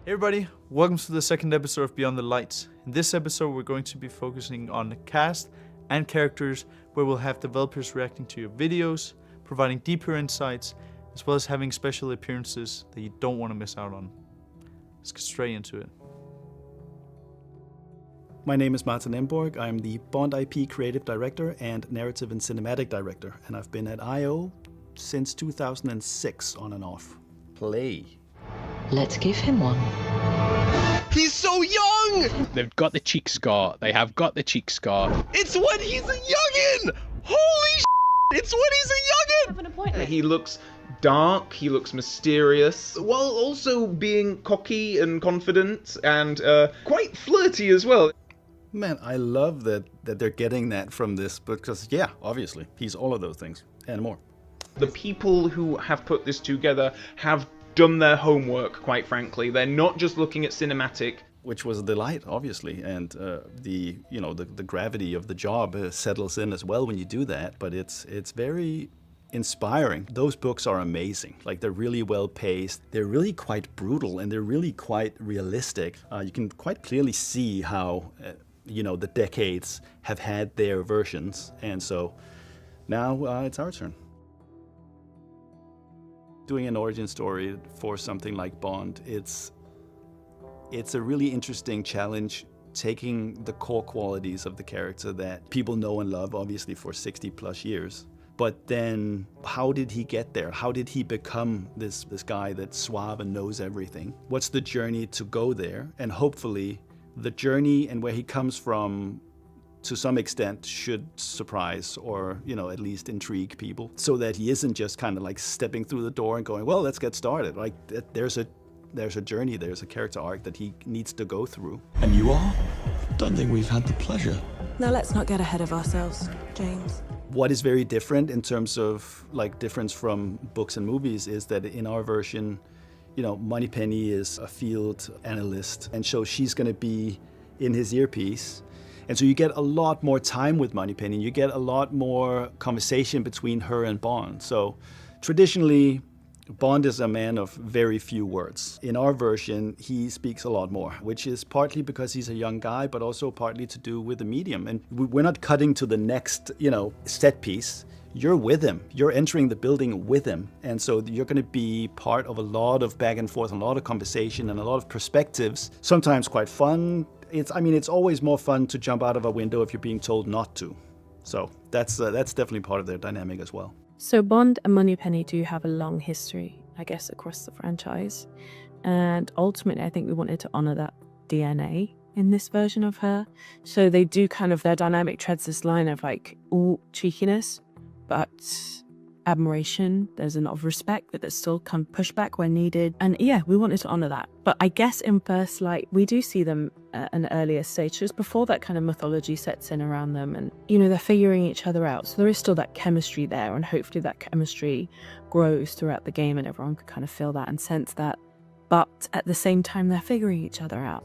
Hey everybody, welcome to the second episode of Beyond the Lights. In this episode we're going to be focusing on the cast and characters, where we'll have developers reacting to your videos, providing deeper insights, as well as having special appearances that you don't want to miss out on. Let's get straight into it. My name is Martin Emborg. I'm the Bond IP Creative Director and Narrative and Cinematic Director, and I've been at I.O. since 2006 on and off. Play. Let's give him one. He's so young! They've got the cheek scar. They have got the cheek scar. It's when he's a youngin! Holy sh**! It's when he's a youngin! Have an appointment. He looks dark, he looks mysterious, while also being cocky and confident and quite flirty as well. Man, I love that they're getting that from this, because yeah, obviously, he's all of those things and more. The people who have put this together have done their homework, quite frankly. They're not just looking at cinematic. Which was a delight, obviously, and the gravity of the job settles in as well when you do that. But it's very inspiring. Those books are amazing. Like, they're really well paced. They're really quite brutal, and they're really quite realistic. You can quite clearly see how the decades have had their versions, and so now it's our turn. Doing an origin story for something like Bond, it's a really interesting challenge, taking the core qualities of the character that people know and love, obviously, for 60 plus years. But then, how did he get there? How did he become this guy that's suave and knows everything? What's the journey to go there? And hopefully, the journey and where he comes from, to some extent, should surprise or, at least intrigue people, so that he isn't just kind of like stepping through the door and going, well, let's get started. Like, there's a journey, there's a character arc that he needs to go through. And you are? Don't think we've had the pleasure. Now let's not get ahead of ourselves, James. What is very different in terms of difference from books and movies is that in our version, Moneypenny is a field analyst, and so she's going to be in his earpiece. And so you get a lot more time with Moneypenny, and you get a lot more conversation between her and Bond. So traditionally, Bond is a man of very few words. In our version, he speaks a lot more, which is partly because he's a young guy, but also partly to do with the medium. And we're not cutting to the next, set piece. You're with him. You're entering the building with him. And so you're going to be part of a lot of back and forth, and a lot of conversation, and a lot of perspectives, sometimes quite fun. It's always more fun to jump out of a window if you're being told not to. So that's definitely part of their dynamic as well. So Bond and Moneypenny do have a long history, I guess, across the franchise. And ultimately, I think we wanted to honor that DNA in this version of her. So they do their dynamic treads this line of all cheekiness, but admiration. There's a lot of respect, but there's still pushback when needed. And yeah, we wanted to honor that. But I guess in First Light, we do see them at an earlier stage, just before that kind of mythology sets in around them. And, they're figuring each other out. So there is still that chemistry there. And hopefully that chemistry grows throughout the game and everyone can kind of feel that and sense that. But at the same time, they're figuring each other out.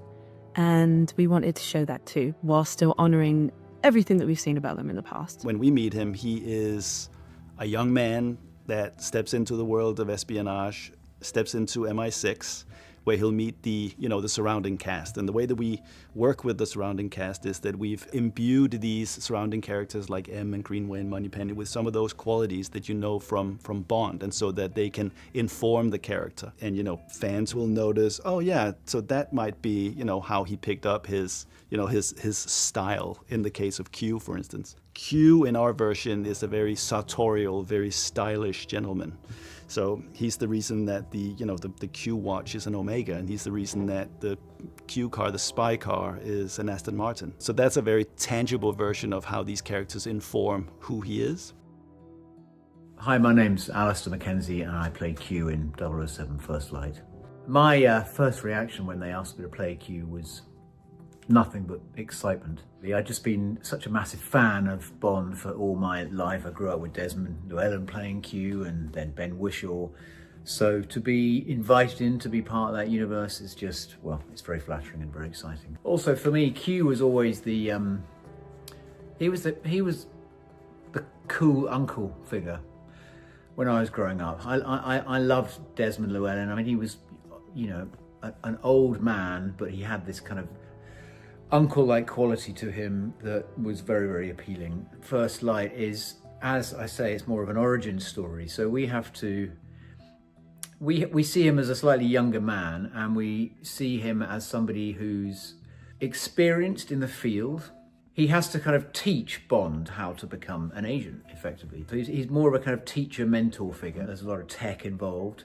And we wanted to show that too, while still honoring everything that we've seen about them in the past. When we meet him, he is a young man that steps into the world of espionage, steps into MI6, where he'll meet the surrounding cast. And the way that we work with the surrounding cast is that we've imbued these surrounding characters like M and Greenway and Moneypenny with some of those qualities that from Bond, and so that they can inform the character. And fans will notice, oh yeah, so that might be how he picked up his style. In the case of Q, for instance, Q in our version is a very sartorial, very stylish gentleman. So he's the reason that the Q watch is an Omega, and he's the reason that the Q car, the spy car, is an Aston Martin. So that's a very tangible version of how these characters inform who he is. Hi, my name's Alistair Mackenzie, and I play Q in 007 First Light. My first reaction when they asked me to play Q was nothing but excitement. I'd just been such a massive fan of Bond for all my life. I grew up with Desmond Llewellyn playing Q, and then Ben Whishaw. So to be invited in to be part of that universe is just, it's very flattering and very exciting. Also for me, Q was always he was the cool uncle figure when I was growing up. I loved Desmond Llewellyn. I mean, he was, an old man, but he had this kind of uncle-like quality to him that was very, very appealing. First Light is, as I say, it's more of an origin story. So we have to, we see him as a slightly younger man, and we see him as somebody who's experienced in the field. He has to kind of teach Bond how to become an agent, effectively. So he's more of a kind of teacher-mentor figure. There's a lot of tech involved.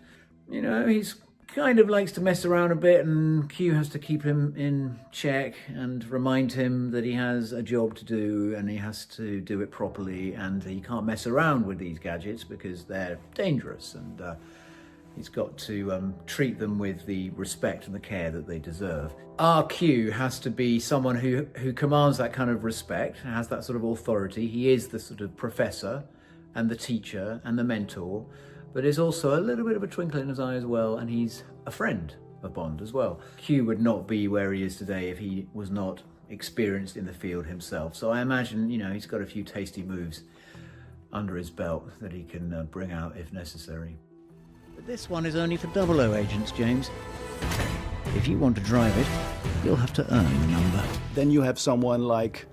You know, he's kind of likes to mess around a bit, and Q has to keep him in check and remind him that he has a job to do and he has to do it properly, and he can't mess around with these gadgets because they're dangerous, and he's got to treat them with the respect and the care that they deserve. Our Q has to be someone who commands that kind of respect, has that sort of authority. He is the sort of professor and the teacher and the mentor, but is also a little bit of a twinkle in his eye as well, and he's a friend of Bond as well. Q would not be where he is today if he was not experienced in the field himself. So I imagine, you know, he's got a few tasty moves under his belt that he can bring out if necessary. But this one is only for 00 agents, James. If you want to drive it, you'll have to earn the number. Then you have someone like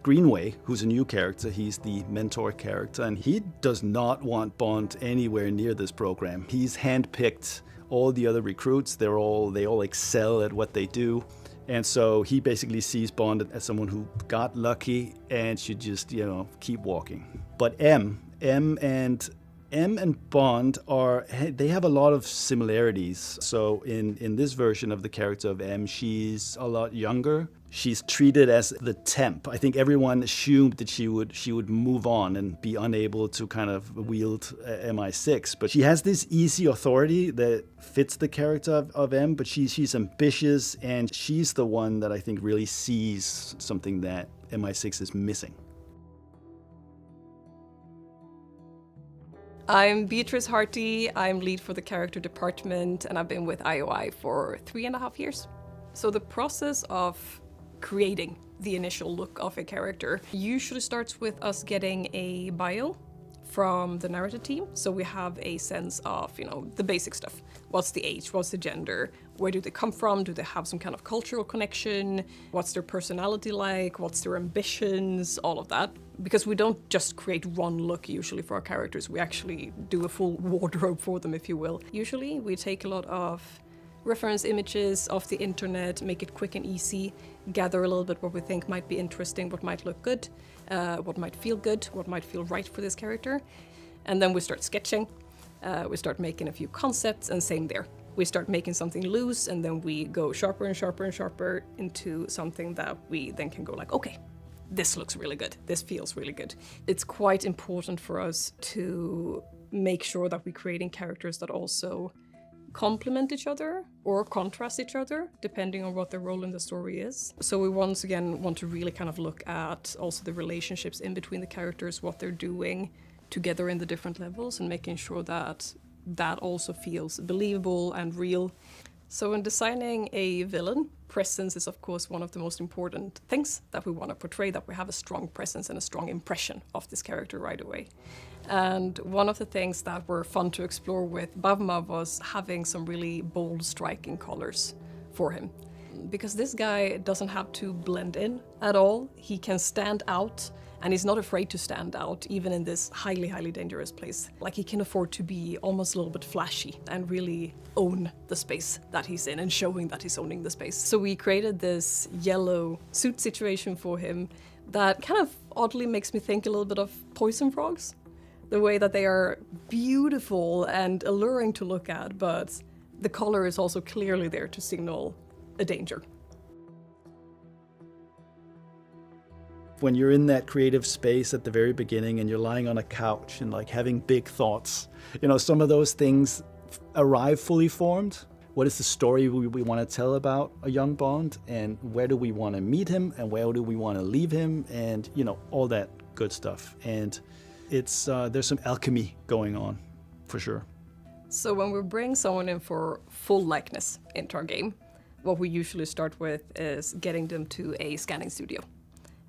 Greenway, who's a new character. He's the mentor character, and he does not want Bond anywhere near this program. He's handpicked all the other recruits. They all excel at what they do. And so he basically sees Bond as someone who got lucky and should just, you know, keep walking. But M and Bond they have a lot of similarities. So in this version of the character of M, she's a lot younger. She's treated as the temp. I think everyone assumed that she would move on and be unable to kind of wield MI6. But she has this easy authority that fits the character of M, but she's ambitious, and she's the one that I think really sees something that MI6 is missing. I'm Beatrice Harty, I'm lead for the character department, and I've been with IOI for 3.5 years. So the process of creating the initial look of a character usually starts with us getting a bio from the narrative team. So we have a sense of, you know, the basic stuff. What's the age? What's the gender? Where do they come from? Do they have some kind of cultural connection? What's their personality like? What's their ambitions? All of that. Because we don't just create one look usually for our characters. We actually do a full wardrobe for them, if you will. Usually we take a lot of reference images off the internet, make it quick and easy, gather a little bit what we think might be interesting, what might look good, what might feel good, what might feel right for this character. And then we start sketching, we start making a few concepts, and same there. We start making something loose, and then we go sharper and sharper and sharper into something that we then can go like, okay, this looks really good, this feels really good. It's quite important for us to make sure that we're creating characters that also complement each other or contrast each other, depending on what their role in the story is. So we once again want to really kind of look at also the relationships in between the characters, what they're doing together in the different levels, and making sure that that also feels believable and real. So in designing a villain, presence is of course one of the most important things that we want to portray, that we have a strong presence and a strong impression of this character right away. And one of the things that were fun to explore with Bavma was having some really bold, striking colors for him. Because this guy doesn't have to blend in at all. He can stand out, and he's not afraid to stand out, even in this highly, highly dangerous place. Like, he can afford to be almost a little bit flashy and really own the space that he's in and showing that he's owning the space. So we created this yellow suit situation for him that kind of oddly makes me think a little bit of poison frogs. The way that they are beautiful and alluring to look at, but the color is also clearly there to signal a danger. When you're in that creative space at the very beginning and you're lying on a couch and like having big thoughts, you know, some of those things arrive fully formed. What is the story we want to tell about a young Bond, and where do we want to meet him, and where do we want to leave him, and, you know, all that good stuff. And it's there's some alchemy going on, for sure. So when we bring someone in for full likeness into our game, what we usually start with is getting them to a scanning studio.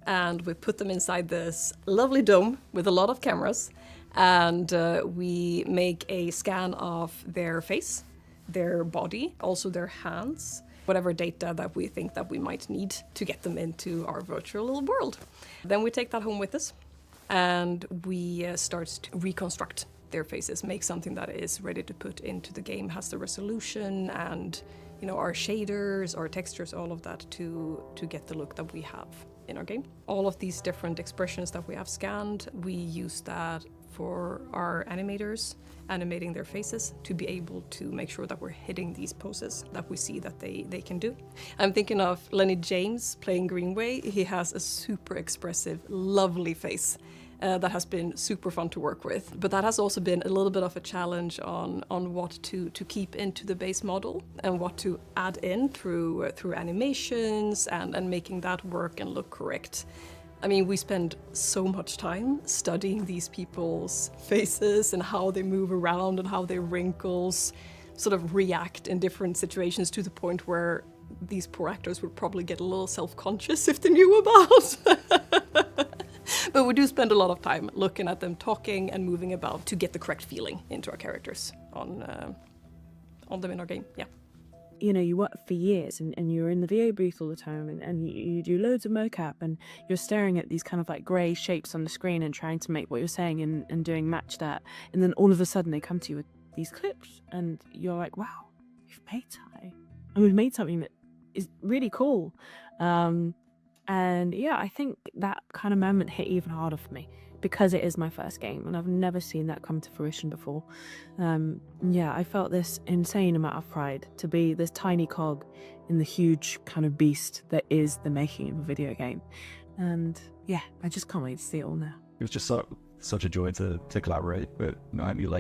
And we put them inside this lovely dome with a lot of cameras, and we make a scan of their face, their body, also their hands, whatever data that we think that we might need to get them into our virtual little world. Then we take that home with us and we start to reconstruct their faces, make something that is ready to put into the game, has the resolution and our shaders, our textures, all of that to get the look that we have in our game. All of these different expressions that we have scanned, we use that for our animators, animating their faces to be able to make sure that we're hitting these poses that we see that they can do. I'm thinking of Lenny James playing Greenway. He has a super expressive, lovely face. That has been super fun to work with. But that has also been a little bit of a challenge on what to keep into the base model and what to add in through animations and making that work and look correct. I mean, we spend so much time studying these people's faces and how they move around and how their wrinkles sort of react in different situations, to the point where these poor actors would probably get a little self-conscious if they knew about. But we do spend a lot of time looking at them talking and moving about to get the correct feeling into our characters on them in our game, yeah. You work for years and you're in the VA booth all the time and you do loads of mocap and you're staring at these kind of like grey shapes on the screen and trying to make what you're saying and doing match that. And then all of a sudden they come to you with these clips and you're like, wow, we've made something. And we've made something that is really cool. And yeah, I think that kind of moment hit even harder for me because it is my first game and I've never seen that come to fruition before. Yeah, I felt this insane amount of pride to be this tiny cog in the huge kind of beast that is the making of a video game. And yeah, I just can't wait to see it all now. It was just such a joy to collaborate with. I mean,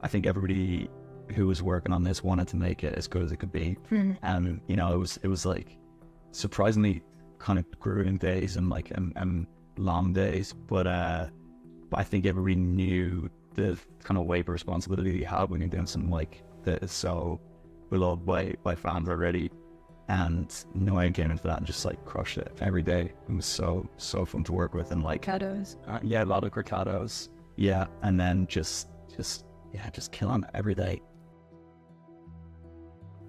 I think everybody who was working on this wanted to make it as good as it could be. And it was like surprisingly kind of grueling days and long days, but I think everybody knew the kind of weight of responsibility you have when you're doing something like this. So beloved by fans already, and I came into that and just crushed it every day. It was so fun to work with, and Cortados. Yeah, a lot of cortados, yeah, and then just killing it every day.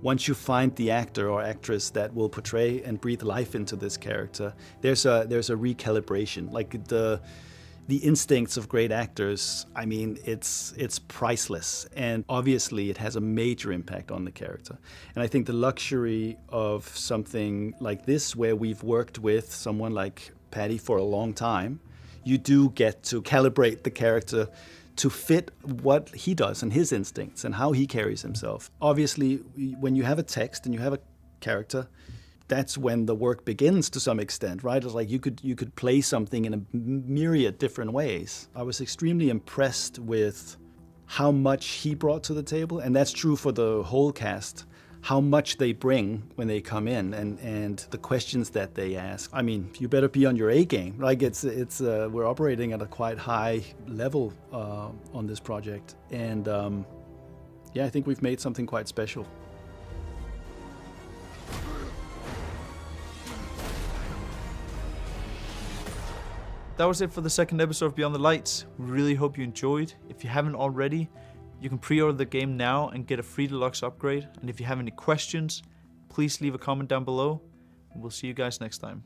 Once you find the actor or actress that will portray and breathe life into this character, there's a recalibration. The instincts of great actors, I mean, it's priceless, and obviously it has a major impact on the character. And I think the luxury of something like this, where we've worked with someone like Paddy for a long time, you do get to calibrate the character to fit what he does and his instincts and how he carries himself. Obviously, when you have a text and you have a character, that's when the work begins to some extent, right? It's like you could play something in a myriad different ways. I was extremely impressed with how much he brought to the table, and that's true for the whole cast. How much they bring when they come in and the questions that they ask. I mean, you better be on your A game. We're operating at a quite high level on this project. And yeah, I think we've made something quite special. That was it for the second episode of Beyond the Lights. We really hope you enjoyed. If you haven't already, you can pre-order the game now and get a free deluxe upgrade. And if you have any questions, please leave a comment down below. And we'll see you guys next time.